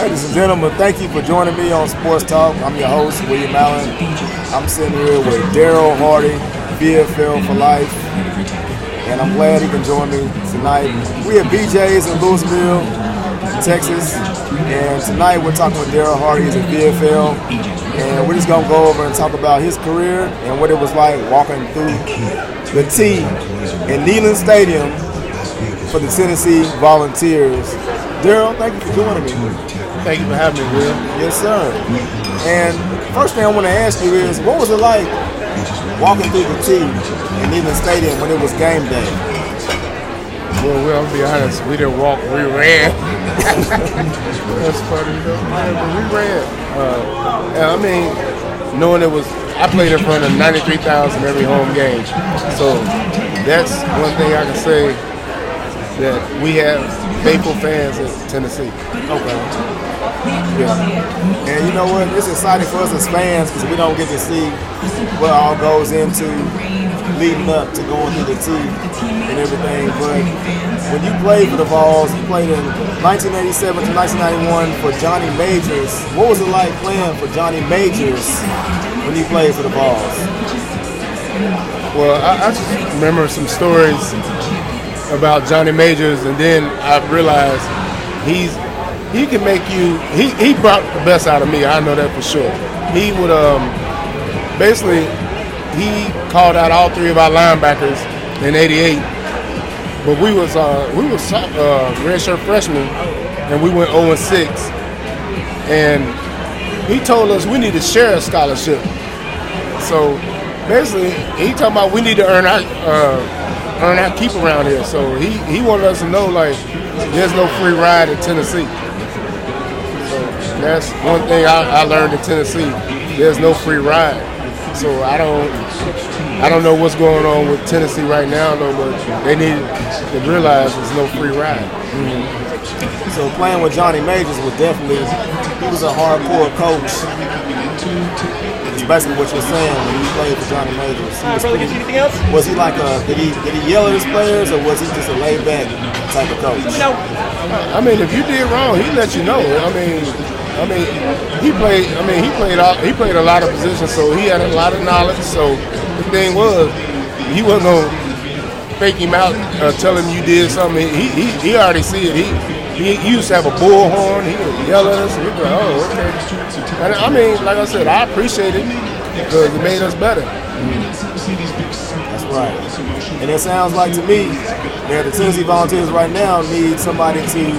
Ladies and gentlemen, thank you for joining me on Sports Talk. I'm your host, William Allen. I'm sitting here with Darryl Hardy, VFL for life, and I'm glad he can join me tonight. We at BJ's in Louisville, Texas, and tonight we're talking with Darryl Hardy. He's a VFL, and we're just going to go over and talk about his career and what it was like walking through the T in Neyland Stadium for the Tennessee Volunteers. Darryl, thank you for joining me. Thank you for having me, Will. Yes, sir. And first thing I want to ask you is, what was it like walking through the T in Neyland Stadium when it was game day? Well, I'll be honest, we didn't walk, we ran. That's funny, though. But we ran. Knowing I played in front of 93,000 every home game. So that's one thing I can say, that we have faithful fans in Tennessee. Okay. Yeah. And you know what? It's exciting for us as fans because we don't get to see what all goes into leading up to going through the T and everything. But when you played for the Vols, you played in 1987 to 1991 for Johnny Majors. What was it like playing for Johnny Majors when you played for the Vols? Well, I just remember some stories about Johnny Majors, and then I realized he can make you. He brought the best out of me. I know that for sure. He would he called out all three of our linebackers in '88, but we was redshirt freshmen, and we went 0-6, and he told us we need to share a scholarship. So basically, he talking about we need to earn our keep around here. So he wanted us to know, like, there's no free ride in Tennessee. So that's one thing I learned in Tennessee. There's no free ride. So I don't know what's going on with Tennessee right now, though, but they need to realize there's no free ride. Mm-hmm. So playing with Johnny Majors was definitely, he was a hardcore coach. It's basically what you're saying when you played for Johnny Majors. Was he like did he yell at his players, or was he just a laid back type of coach? I mean, if you did wrong, he'd let you know. He played a lot of positions, so he had a lot of knowledge. So the thing was, he wasn't gonna fake him out, tell him you did something. He already see it. He used to have a bullhorn. He would yell at us, and we'd be like, oh, okay. And like I said, I appreciate it because it made us better. That's right. And it sounds like to me that the Tennessee Volunteers right now need somebody to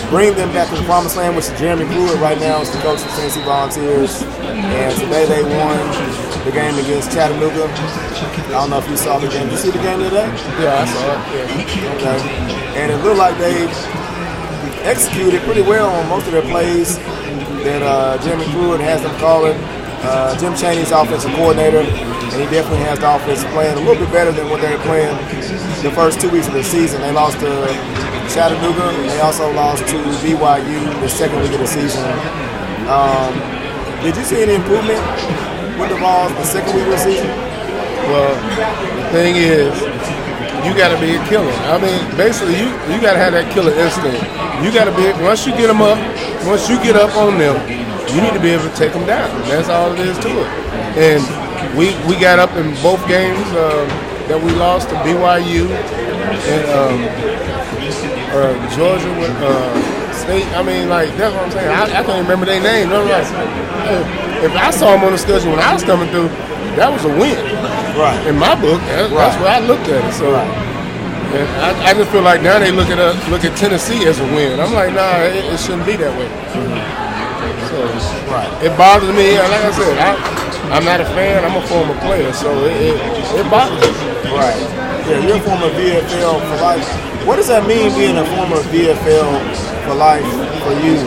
bring them back to the promised land, which is Jeremy Pruitt right now is the coach of the Tennessee Volunteers. And today they won the game against Chattanooga. I don't know if you saw the game. Did you see the game today? Yeah, I saw it. Yeah. Okay. And it looked like they executed pretty well on most of their plays that Jeremy Pruitt has them calling. Jim Chaney's offensive coordinator, and he definitely has the offense playing a little bit better than what they were playing the first 2 weeks of the season. They lost to Chattanooga, and they also lost to BYU the second week of the season. Did you see any improvement with the Vols the second week of the season? Well, the thing is, you got to be a killer. I mean, basically, you got to have that killer instinct. You got to be, once you get them up, once you get up on them, you need to be able to take them down. That's all it is to it. And we got up in both games that we lost to BYU and Georgia with State. I mean, like, that's what I'm saying. I can't remember their name. If I saw them on the schedule when I was coming through, that was a win. Right. In my book, that's where I looked at it. So and I just feel like now they look at Tennessee as a win. I'm like, nah, it shouldn't be that way. So it bothers me. Like I said, I'm not a fan. I'm a former player, so it bothers me. Right. Yeah, you're a former VFL for life. What does that mean, being a former VFL for life for you?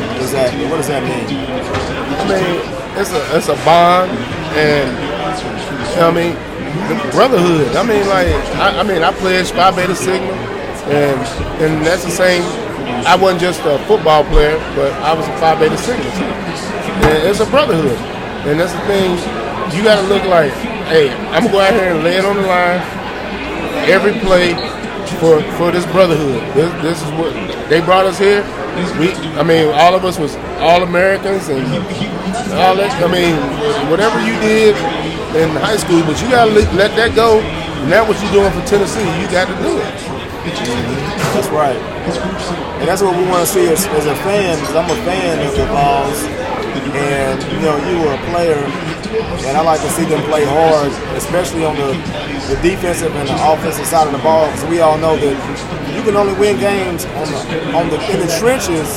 What does that mean? I mean, it's a bond, and the brotherhood. I pledged Phi Beta Sigma, and that's the same. I wasn't just a football player, but I was a Phi Beta Sigma too. And it's a brotherhood, and that's the thing. You got to look like, hey, I'm gonna go out here and lay it on the line every play, for this brotherhood. This is what they brought us here. All of us was all Americans and all that. Whatever you did in high school, but you gotta let that go. And that's what you're doing for Tennessee. You got to do it. That's right. And that's what we want to see as a fan, because I'm a fan of the Vols. And, you were a player, and I like to see them play hard, especially on the defensive and the offensive side of the ball, because we all know that you can only win games in the trenches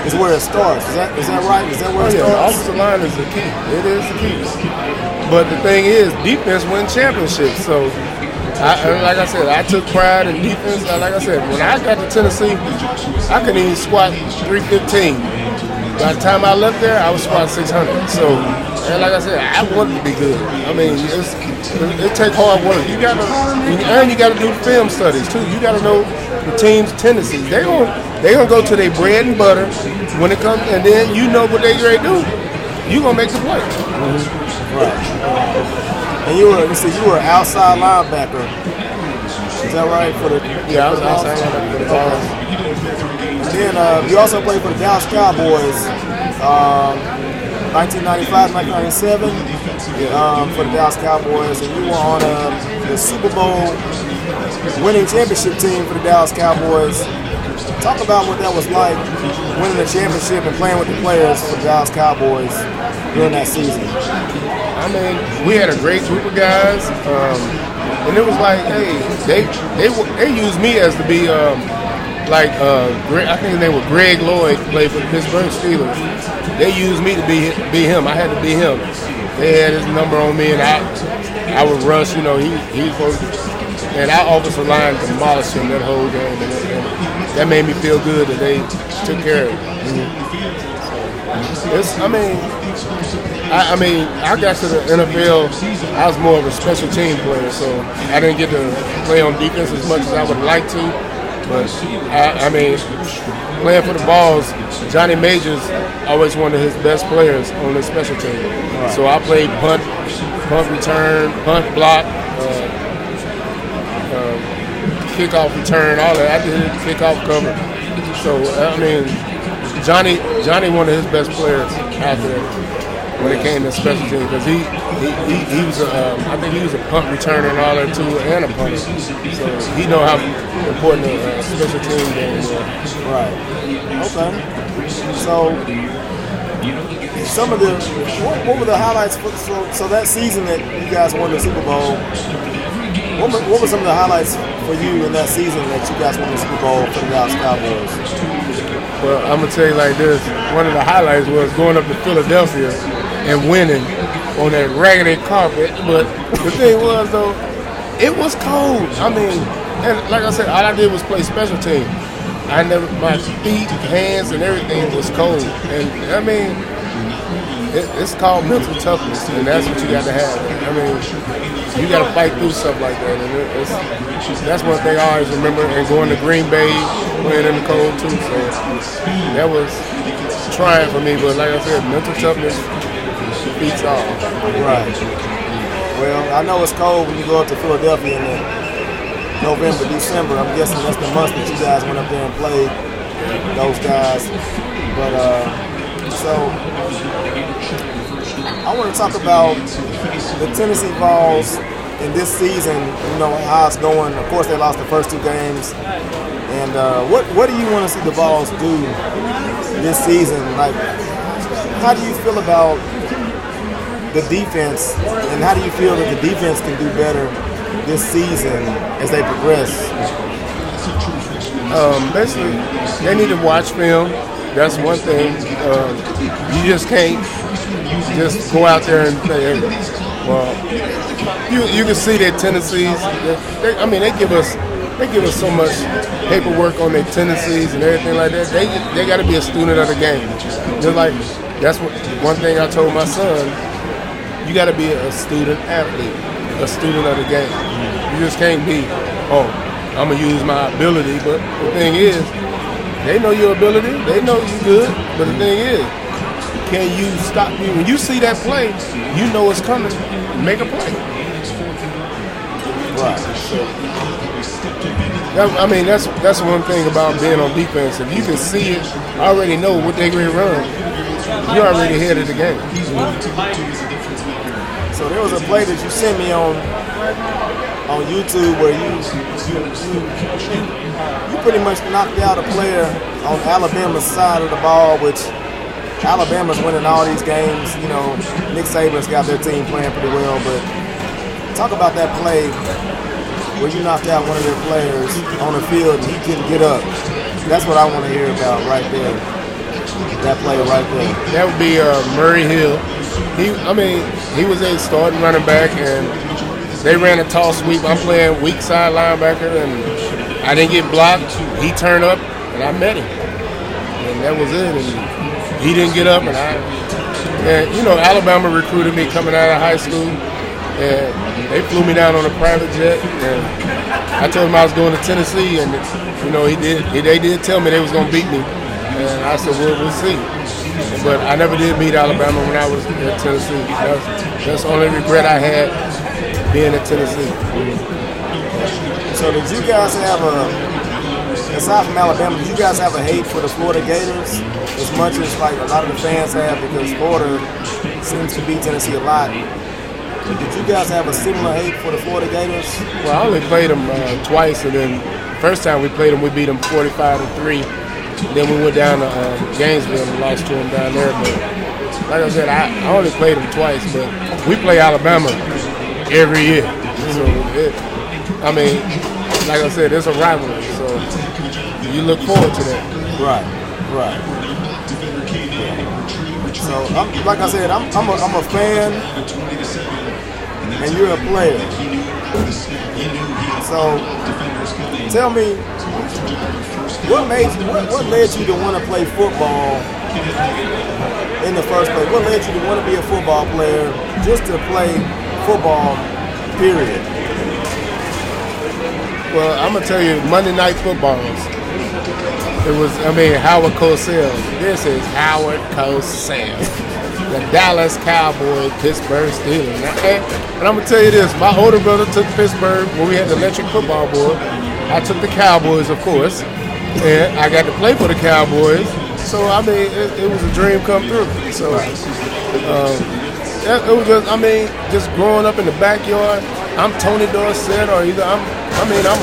is where it starts. Is that right? Is that where it starts? The offensive line is the key. It is the key. But the thing is, defense wins championships. So, like I said, I took pride in defense. Like I said, when I got to Tennessee, I couldn't even squat 315. By the time I left there, I was squatting 600. So, and like I said, I wanted to be good. It takes hard work. You gotta do film studies too. You gotta know the team's tendencies. They gonna go to their bread and butter when it comes, and then you know what they ready to do. You gonna make the play. Mm-hmm. Right. And you were an outside linebacker. Is that right? I was outside linebacker for the Vols. And then you also played for the Dallas Cowboys, 1995, 1997, for the Dallas Cowboys, and you were on the Super Bowl winning championship team for the Dallas Cowboys. Talk about what that was like, winning the championship and playing with the players for the Dallas Cowboys during that season. We had a great group of guys, and it was like, hey, they used me as to be. I think his name was Greg Lloyd, played for the Pittsburgh Steelers. They used me to be him. I had to be him. They had his number on me, and I would rush. He was supposed to, and our offensive line demolished him that whole game, and that made me feel good that they took care of him. I got to the NFL. I was more of a special team player, so I didn't get to play on defense as much as I would like to. But, playing for the Vols, Johnny Majors always one of his best players on the special team. Right. So I played punt return, punt block, kickoff return, all that. I did kickoff cover. So, Johnny one of his best players out there when it came to special team, because he was I think he was a punt returner and all that too, and a punter. So he know how important the special team game is. Right. Okay. So what were the highlights? So that season that you guys won the Super Bowl, what were some of the highlights for you in that season that you guys won the Super Bowl for the Dallas Cowboys? Well, I'm gonna tell you like this. One of the highlights was going up to Philadelphia and winning on that raggedy carpet. But the thing was, though, it was cold. And like I said, all I did was play special team. My feet, hands, and everything was cold. And it's called mental toughness, and that's what you got to have. You got to fight through stuff like that. And that's one thing I always remember. And going to Green Bay, playing in the cold too. So that was trying for me. But like I said, mental toughness beats all. Right. Well, I know it's cold when you go up to Philadelphia in November, December. I'm guessing that's the month that you guys went up there and played those guys. But so I want to talk about the Tennessee Vols in this season. How it's going. Of course, they lost the first two games. And what do you want to see the Vols do this season? Like, how do you feel about the defense, and how do you feel that the defense can do better this season as they progress? Basically, they need to watch film. That's one thing. You just can't just go out there and play. Well, you can see their tendencies. They give us so much paperwork on their tendencies and everything like that. They got to be a student of the game. Just like that's one thing I told my son. You got to be a student athlete, a student of the game. You just can't be, I'm going to use my ability. But the thing is, they know your ability. They know you good. But the thing is, can you stop me? When you see that play, you know it's coming. Make a play. Right. That's one thing about being on defense. If you can see it, already know what they're going to run, you're already ahead of the game. So there was a play that you sent me on YouTube where you pretty much knocked out a player on Alabama's side of the ball, which Alabama's winning all these games. You know, Nick Saban's got their team playing pretty well, but talk about that play where you knocked out one of their players on the field and he couldn't get up. That's what I want to hear about right there. That play right there. That would be Murray Hill. He was a starting running back, and they ran a toss sweep. I'm playing weak side linebacker, and I didn't get blocked. He turned up, and I met him, and that was it. And he didn't get up, and Alabama recruited me coming out of high school, and they flew me down on a private jet, and I told them I was going to Tennessee, and they did tell me they was gonna beat me, and I said, well, we'll see. But I never did beat Alabama when I was at Tennessee. That's the only regret I had, being at Tennessee. So did you guys have aside from Alabama, did you guys have a hate for the Florida Gators as much as like a lot of the fans have, because Florida seems to beat Tennessee a lot? But did you guys have a similar hate for the Florida Gators? Well, I only played them twice, and then first time we played them, we beat them 45-3. Then we went down to Gainesville and lost to them down there. But like I said, I only played them twice, but we play Alabama every year. So, like I said, it's a rivalry. So you look forward to that. Right. So, like I said, I'm a fan, and you're a player. So, tell me, what led you to want to play football in the first place? What led you to want to be a football player, just to play football, period? Well, I'm going to tell you, Monday Night Footballs, it was, Howard Cosell. This is Howard Cosell, the Dallas Cowboys, Pittsburgh Steelers. And I'm going to tell you this, my older brother took Pittsburgh when we had the electric football board. I took the Cowboys, of course, and I got to play for the Cowboys. So, it was a dream come through. So, it was just growing up in the backyard. I'm Tony Dorsett, or either I'm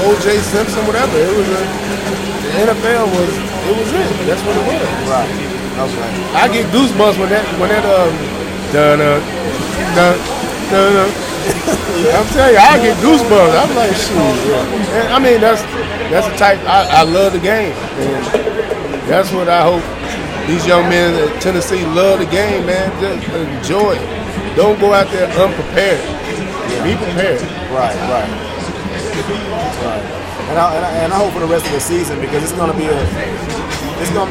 O.J. Simpson, whatever. It was the NFL was it. That's what it was. Right. Okay. I get goosebumps when that I'm telling you, I get goosebumps. I'm like, shoot. And, that's the type. I love the game, and that's what I hope these young men at Tennessee love the game, man. Just enjoy it. Don't go out there unprepared. Be prepared. Right. And I hope for the rest of the season, because it's going to be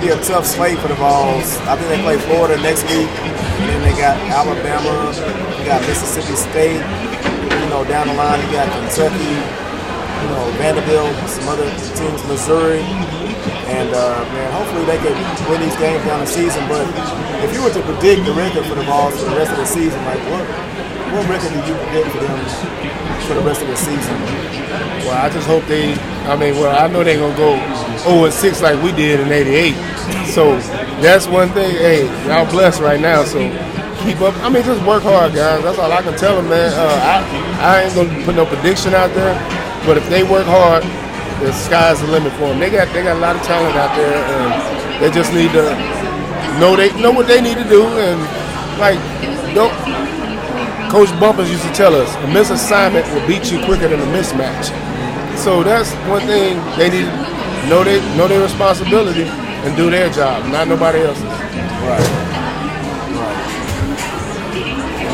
a tough slate for the Vols. I think they play Florida next week, and then they got Alabama, you got Mississippi State. Down the line you got Kentucky, Vanderbilt, some other teams, Missouri, and hopefully they can win these games down the season. But if you were to predict the record for the Vols for the rest of the season, like what record do you predict for them for the rest of the season? Well, I just hope I know they're going to go 0-6 like we did in '88. So that's one thing. Hey, y'all blessed right now, so keep up. Just work hard, guys. That's all I can tell them, man. I ain't going to put no prediction out there, but if they work hard, the sky's the limit for them. They got a lot of talent out there, and they just need to know what they need to do. And Coach Bumpers used to tell us, a misassignment will beat you quicker than a mismatch. So that's one thing they need to know their responsibility and do their job, not nobody else's. Right.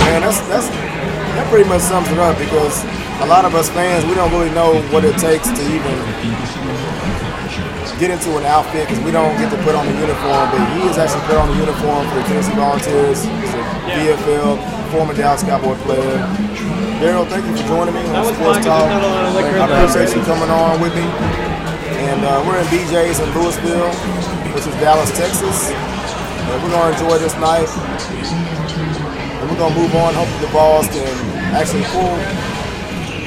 Man, that pretty much sums it up, because a lot of us fans, we don't really know what it takes to even get into an outfit, because we don't get to put on the uniform. But he has actually put on the uniform for the Tennessee Volunteers. He's a VFL, former Dallas Cowboy player. Darryl, thank you for joining me on Sports Talk. I appreciate you coming on with me. And we're in BJ's in Louisville, which is Dallas, Texas. And we're going to enjoy this night. And we're going to move on. Hopefully the Vols can actually pull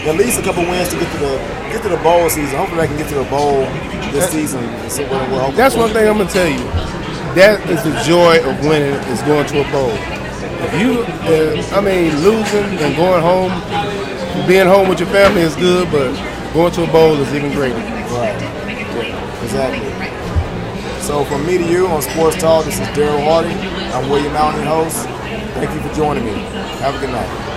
at least a couple wins to get to the get to the bowl season. Hopefully they can get to the bowl this season. So that's one thing I'm gonna tell you. That is the joy of winning, is going to a bowl. If you, losing and going home, being home with your family is good, but going to a bowl is even greater. Right. Yeah, exactly. So from me to you on Sports Talk, this is Darryl Hardy. I'm William Allen, your host. Thank you for joining me. Have a good night.